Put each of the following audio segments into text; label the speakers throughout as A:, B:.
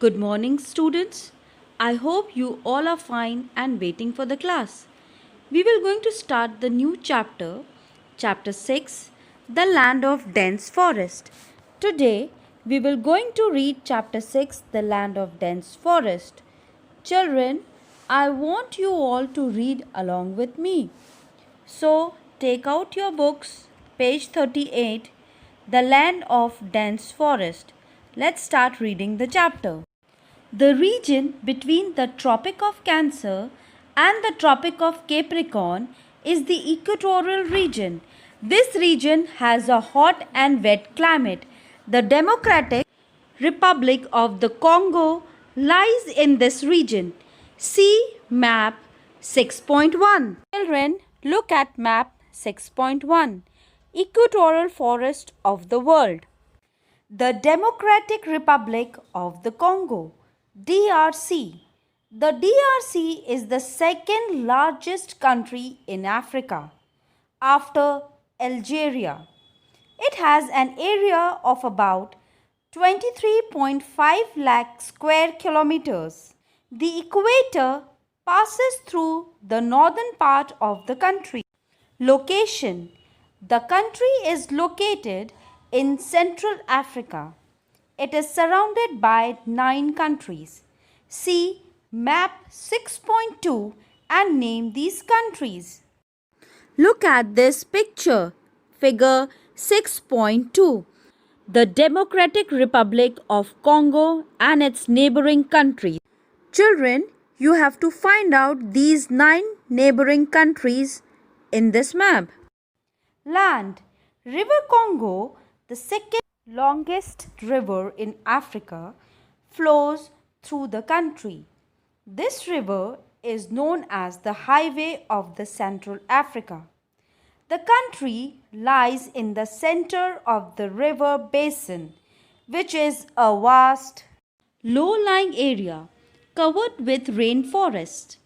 A: Good morning, students. I hope you all are fine and waiting for the class. We will going to start the new chapter 6, The Land of Dense Forest. Today, we will going to read chapter 6, The Land of Dense Forest. Children, I want you all to read along with me. So, take out your books, page 38, The Land of Dense Forest. Let's start reading the chapter. The region between the Tropic of Cancer and the Tropic of Capricorn is the equatorial region. This region has a hot and wet climate. The Democratic Republic of the Congo lies in this region. See map 6.1. Children, look at map 6.1. Equatorial forest of the world. The Democratic Republic of the Congo, DRC. The DRC is the second largest country in Africa after Algeria. It has an area of about 23.5 lakh square kilometers. The equator passes through the northern part of the country. Location. The country is located in Central Africa. It is surrounded by 9 countries. See map 6.2 and name these countries. Look at this picture, figure 6.2. The Democratic Republic of Congo and its neighboring countries. Children, you have to find out these 9 neighboring countries in this map. Land. River Congo, the second longest river in Africa, flows through the country. This river is known as the Highway of the Central Africa. The country lies in the center of the river basin, which is a vast low-lying area covered with rainforest.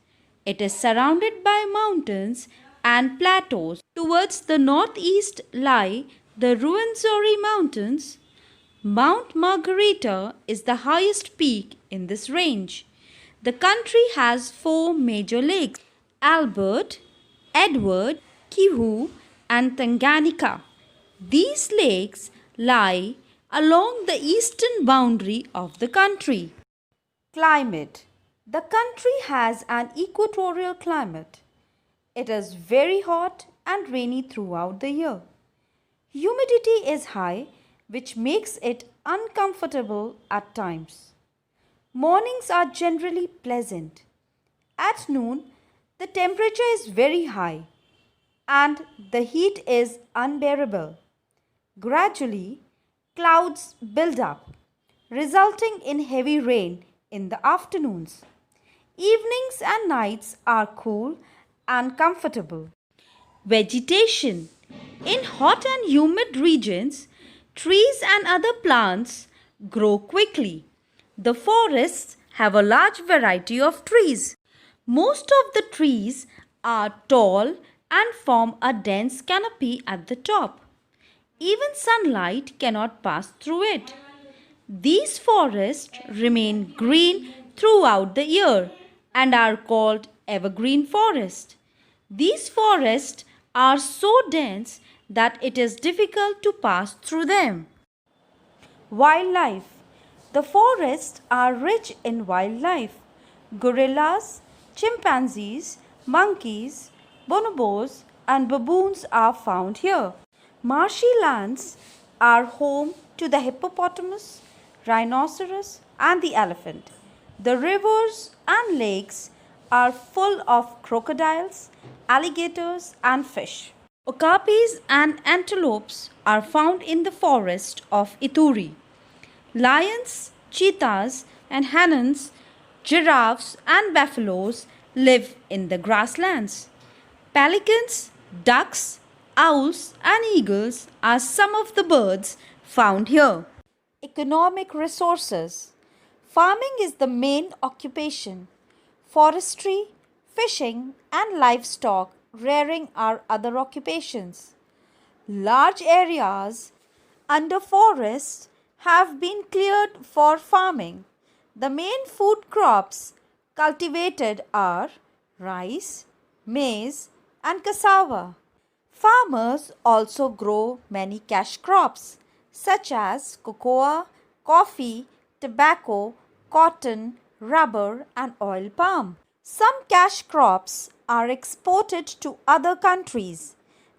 A: It is surrounded by mountains and plateaus. Towards the northeast lie the Ruwenzori Mountains. Mount Margarita is the highest peak in this range. The country has 4 major lakes: Albert, Edward, Kivu, and Tanganyika. These lakes lie along the eastern boundary of the country. Climate. The country has an equatorial climate. It is very hot and rainy throughout the year. Humidity is high, which makes it uncomfortable at times. Mornings are generally pleasant. At noon, the temperature is very high and the heat is unbearable. Gradually, clouds build up, resulting in heavy rain in the afternoons. Evenings and nights are cool and comfortable. Vegetation. In hot and humid regions, trees and other plants grow quickly. The forests have a large variety of trees. Most of the trees are tall and form a dense canopy at the top. Even sunlight cannot pass through it. These forests remain green throughout the year and are called evergreen forests. These forests are so dense that it is difficult to pass through them. Wildlife. The forests are rich in wildlife. Gorillas, chimpanzees, monkeys, bonobos, and baboons are found here. Marshy lands are home to the hippopotamus, rhinoceros, and the elephant. The rivers and lakes are full of crocodiles, alligators, and fish. Okapis and antelopes are found in the forest of Ituri. Lions, cheetahs, and hyenas, giraffes, and buffaloes live in the grasslands. Pelicans, ducks, owls, and eagles are some of the birds found here. Economic resources. Farming is the main occupation. Forestry, fishing, and livestock rearing are other occupations. Large areas under forests have been cleared for farming. The main food crops cultivated are rice, maize, and cassava. Farmers also grow many cash crops such as cocoa, coffee, tobacco, cotton, rubber, and oil palm. Some cash crops are exported to other countries.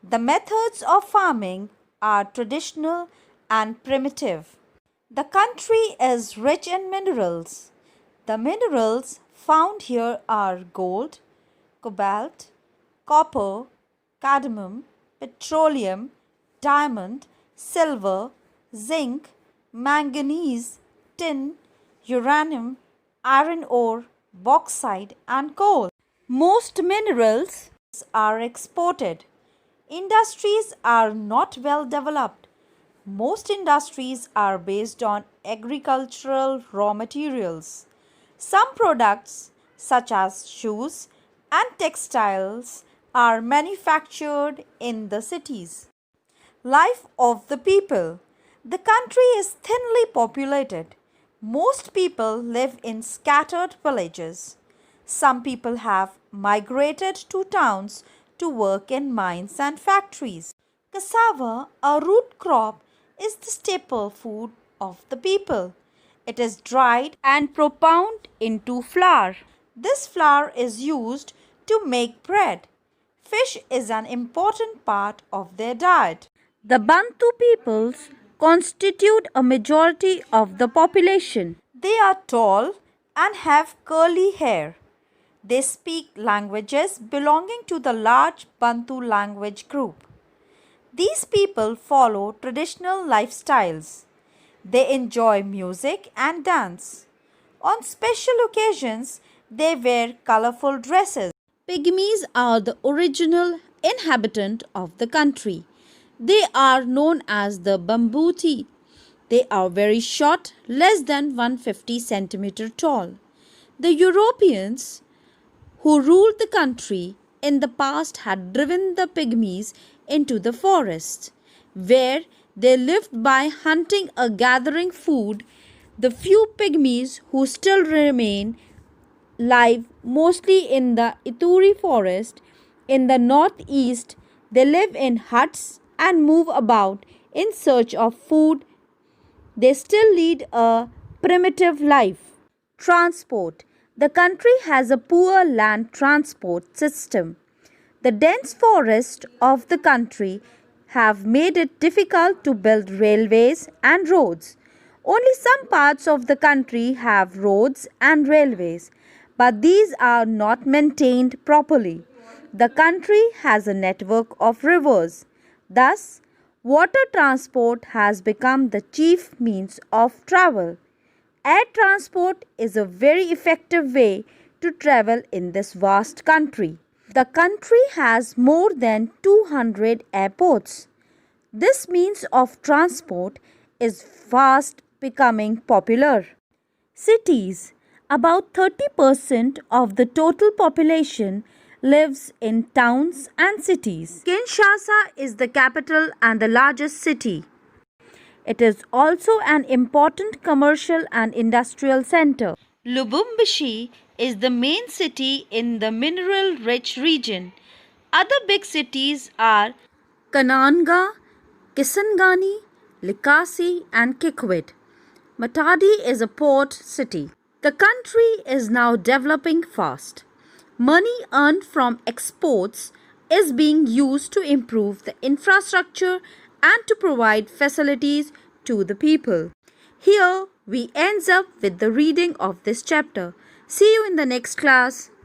A: The methods of farming are traditional and primitive. The country is rich in minerals. The minerals found here are gold, cobalt, copper, cadmium, petroleum, diamond, silver, zinc, manganese, tin, uranium, iron ore, bauxite, and coal. Most minerals are exported. Industries are not well developed. Most industries are based on agricultural raw materials. Some products, such as shoes and textiles, are manufactured in the cities. Life of the people. The country is thinly populated. Most people live in scattered villages. Some people have migrated to towns to work in mines and factories. Cassava, a root crop, is the staple food of the people. It is dried and propounded into flour. This flour is used to make bread. Fish is an important part of their diet. The Bantu peoples constitute a majority of the population. They are tall and have curly hair. They speak languages belonging to the large Bantu language group. These people follow traditional lifestyles. They enjoy music and dance. On special occasions, they wear colorful dresses. Pygmies are the original inhabitant of the country. They are known as the Bambuti. They are very short, less than 150 centimeter tall. The Europeans who ruled the country in the past had driven the pygmies into the forest, where they lived by hunting or gathering food. The few pygmies who still remain live mostly in the Ituri forest in the northeast. They live in huts and move about in search of food. They still lead a primitive life. Transport. The country has a poor land transport system. The dense forests of the country have made it difficult to build railways and roads. Only some parts of the country have roads and railways, but these are not maintained properly. The country has a network of rivers. Thus, water transport has become the chief means of travel. Air transport is a very effective way to travel in this vast country. The country has more than 200 airports. This means of transport is fast becoming popular. Cities. About 30% of the total population lives in towns and cities. Kinshasa is the capital and the largest city. It is also an important commercial and industrial center. Lubumbashi is the main city in the mineral-rich region. Other big cities are Kananga, Kisangani, Likasi, and Kikwit. Matadi is a port city. The country is now developing fast. Money earned from exports is being used to improve the infrastructure and to provide facilities to the people. Here we ends up with the reading of this chapter. See you in the next class.